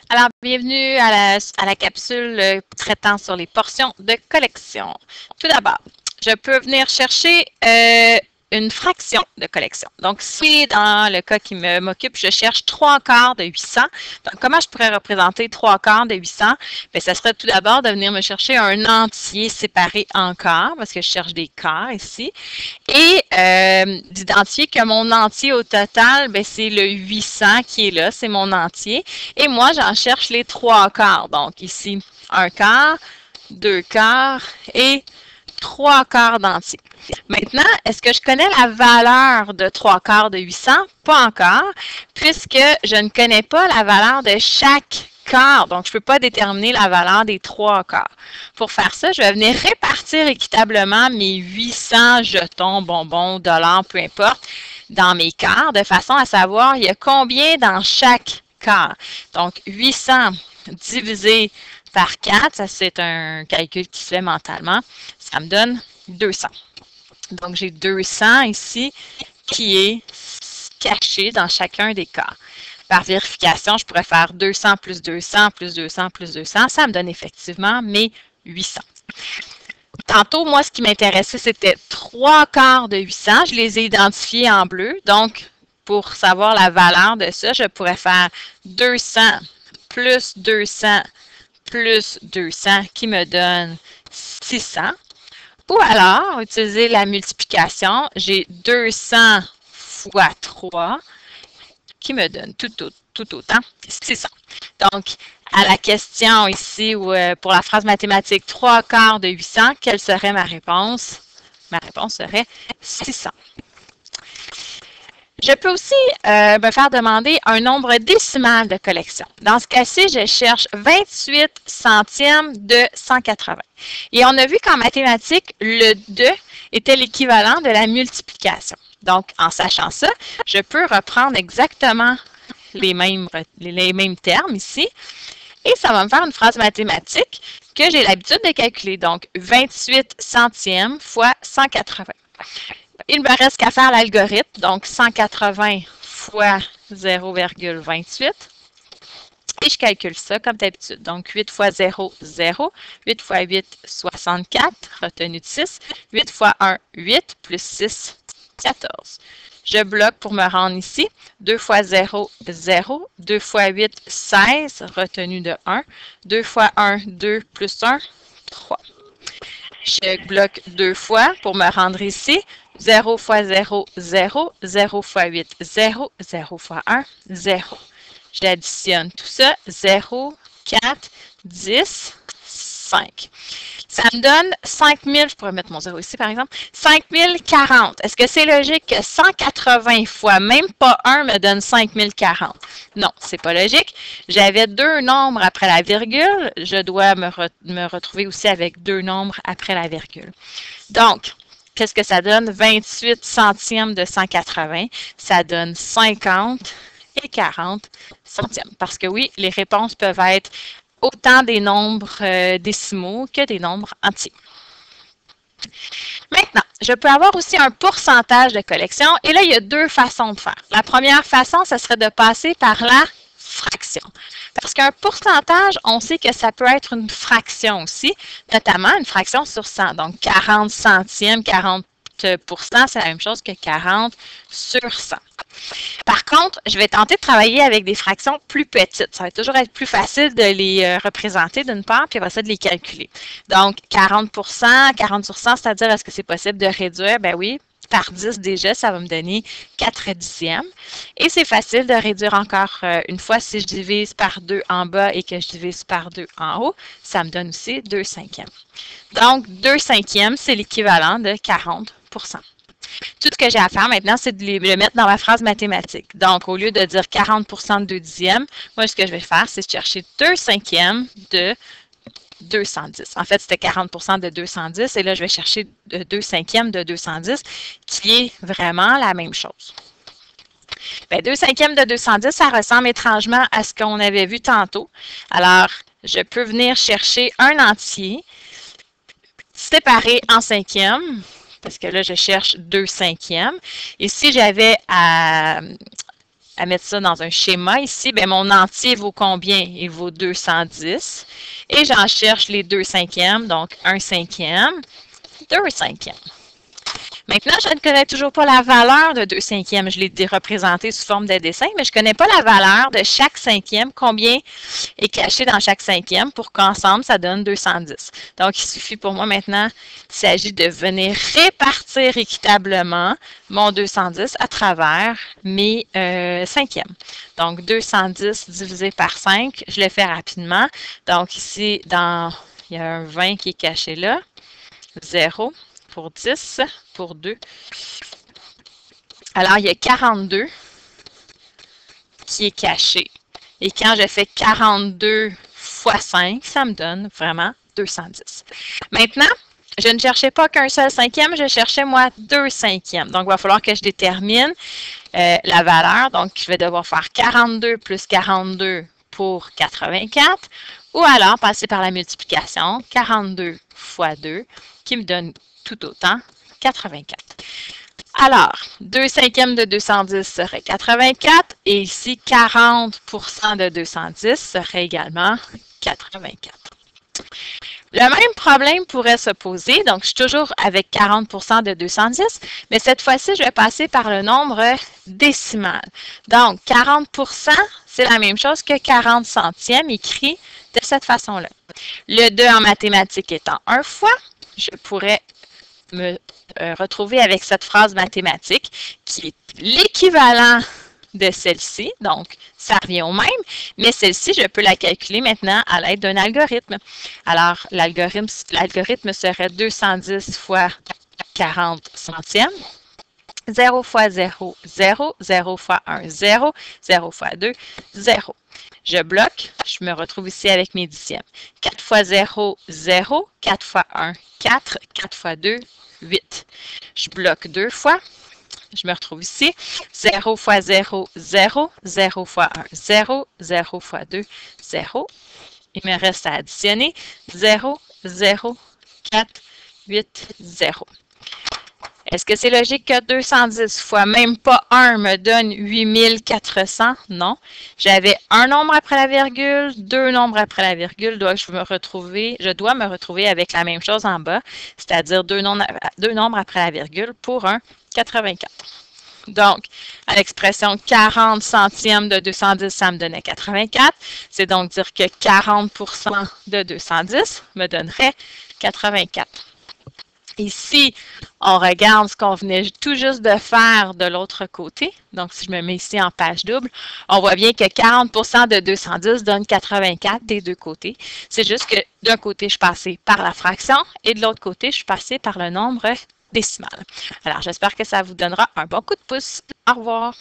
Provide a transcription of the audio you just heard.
Alors, bienvenue à la capsule traitant sur les portions de collection. Tout d'abord, je peux venir chercher une fraction de collection. Donc, si dans le cas qui m'occupe, je cherche 3/4 de 800, donc comment je pourrais représenter 3/4 de 800? Bien, ça serait tout d'abord de venir me chercher un entier séparé en quarts, parce que je cherche des quarts ici, et d'identifier que mon entier au total, bien, c'est le 800 qui est là, c'est mon entier. Et moi, j'en cherche les 3/4. Donc, ici, 1/4, 2/4 et 3/4 d'entier. Maintenant, est-ce que je connais la valeur de 3/4 de 800? Pas encore, puisque je ne connais pas la valeur de chaque quart. Donc, je ne peux pas déterminer la valeur des 3/4. Pour faire ça, je vais venir répartir équitablement mes 800 jetons, bonbons, dollars, peu importe, dans mes quarts, de façon à savoir il y a combien dans chaque quart. Donc, 800 divisé par 4, ça c'est un calcul qui se fait mentalement, ça me donne 200. Donc, j'ai 200 ici qui est caché dans chacun des quarts. Par vérification, je pourrais faire 200 plus 200 plus 200 plus 200. Ça me donne effectivement mes 800. Tantôt, moi, ce qui m'intéressait, c'était 3/4 de 800. Je les ai identifiés en bleu. Donc, pour savoir la valeur de ça, je pourrais faire 200 plus 200 plus 200 qui me donne 600. Ou alors, utiliser la multiplication, j'ai 200 fois 3 qui me donne tout autant 600. Donc, à la question ici, ou pour la phrase mathématique 3/4 de 800, quelle serait ma réponse? Ma réponse serait 600. Je peux aussi me faire demander un nombre décimal de collection. Dans ce cas-ci, je cherche 28 centièmes de 180. Et on a vu qu'en mathématiques, le 2 était l'équivalent de la multiplication. Donc, en sachant ça, je peux reprendre exactement les mêmes termes ici. Et ça va me faire une phrase mathématique que j'ai l'habitude de calculer. Donc, 28 centièmes fois 180. Il me reste qu'à faire l'algorithme, donc 180 fois 0,28. Et je calcule ça comme d'habitude. Donc, 8 fois 0, 0. 8 fois 8, 64, retenu de 6. 8 fois 1, 8, plus 6, 14. Je bloque pour me rendre ici. 2 fois 0, 0. 2 fois 8, 16, retenu de 1. 2 fois 1, 2, plus 1, 3. Je bloque 2 fois pour me rendre ici. 0 fois 0, 0. 0 fois 8, 0. 0 fois 1, 0. J'additionne tout ça. 0, 4, 10, 5. Ça me donne 5000, je pourrais mettre mon 0 ici par exemple, 5040. Est-ce que c'est logique que 180 fois même pas 1 me donne 5040? Non, c'est pas logique. J'avais deux nombres après la virgule. Je dois me retrouver aussi avec deux nombres après la virgule. Donc, qu'est-ce que ça donne? 28 centièmes de 180. Ça donne 50 et 40 centièmes. Parce que oui, les réponses peuvent être autant des nombres décimaux que des nombres entiers. Maintenant, je peux avoir aussi un pourcentage de collection. Et là, il y a deux façons de faire. La première façon, ce serait de passer par la fraction. Parce qu'un pourcentage, on sait que ça peut être une fraction aussi, notamment une fraction sur 100. Donc, 40 centièmes, 40%, c'est la même chose que 40 sur 100. Par contre, je vais tenter de travailler avec des fractions plus petites. Ça va toujours être plus facile de les représenter d'une part, puis après ça, de les calculer. Donc, 40%, 40 sur 100, c'est-à-dire est-ce que c'est possible de réduire? Ben oui, par 10 déjà, ça va me donner 4 dixièmes. Et c'est facile de réduire encore une fois si je divise par 2 en bas et que je divise par 2 en haut, ça me donne aussi 2 cinquièmes. Donc, 2 cinquièmes, c'est l'équivalent de 40%. Tout ce que j'ai à faire maintenant, c'est de le mettre dans ma phrase mathématique. Donc, au lieu de dire 40% de 2 dixièmes, moi, ce que je vais faire, c'est chercher 2 cinquièmes de 210. En fait, c'était 40% de 210 et là, je vais chercher 2 cinquièmes de 210 qui est vraiment la même chose. Bien, 2 cinquièmes de 210, ça ressemble étrangement à ce qu'on avait vu tantôt. Alors, je peux venir chercher un entier séparé en cinquièmes, parce que là, je cherche 2 cinquièmes. Et si j'avais à à mettre ça dans un schéma ici, bien, mon entier vaut combien? Il vaut 210. Et j'en cherche les 2 cinquièmes, donc 1 cinquième, 2 cinquièmes. Maintenant, je ne connais toujours pas la valeur de 2 cinquièmes. Je l'ai représenté sous forme de dessin, mais je ne connais pas la valeur de chaque cinquième, combien est caché dans chaque cinquième pour qu'ensemble, ça donne 210. Donc, il suffit pour moi maintenant, il s'agit de venir répartir équitablement mon 210 à travers mes cinquièmes. Donc, 210 divisé par 5, je le fais rapidement. Donc, ici, il y a un 20 qui est caché là, 0. Pour 10, pour 2. Alors, il y a 42 qui est caché. Et quand je fais 42 fois 5, ça me donne vraiment 210. Maintenant, je ne cherchais pas qu'un seul cinquième, je cherchais, moi, 2 cinquièmes. Donc, il va falloir que je détermine la valeur. Donc, je vais devoir faire 42 plus 42 pour 84. Ou alors, passer par la multiplication, 42 fois 2, qui me donne tout autant, 84. Alors, 2 cinquièmes de 210 serait 84 et ici, 40% de 210 serait également 84. Le même problème pourrait se poser, donc je suis toujours avec 40% de 210, mais cette fois-ci, je vais passer par le nombre décimal. Donc, 40%, c'est la même chose que 40 centièmes écrit de cette façon-là. Le 2 en mathématiques étant 1 fois, je pourrais me retrouver avec cette phrase mathématique qui est l'équivalent de celle-ci. Donc, ça revient au même, mais celle-ci, je peux la calculer maintenant à l'aide d'un algorithme. Alors, l'algorithme serait 210 fois 40 centièmes. 0 fois 0, 0, 0 fois 1, 0, 0 fois 2, 0. Je bloque, je me retrouve ici avec mes dixièmes. 4 fois 0, 0, 4 fois 1, 4, 4 fois 2, 8. Je bloque 2 fois, je me retrouve ici. 0 fois 0, 0, 0 fois 1, 0, 0 fois 2, 0. Il me reste à additionner 0, 0, 4, 8, 0. Est-ce que c'est logique que 210 fois même pas 1 me donne 8400? Non. J'avais un nombre après la virgule, deux nombres après la virgule, je dois me retrouver avec la même chose en bas, c'est-à-dire deux nombres après la virgule pour un 84. Donc, à l'expression 40 centièmes de 210, ça me donnait 84. C'est donc dire que 40% de 210 me donnerait 84. Ici, on regarde ce qu'on venait tout juste de faire de l'autre côté. Donc, si je me mets ici en page double, on voit bien que 40% de 210 donne 84 des deux côtés. C'est juste que d'un côté, je suis passée par la fraction et de l'autre côté, je suis passée par le nombre décimal. Alors, j'espère que ça vous donnera un bon coup de pouce. Au revoir.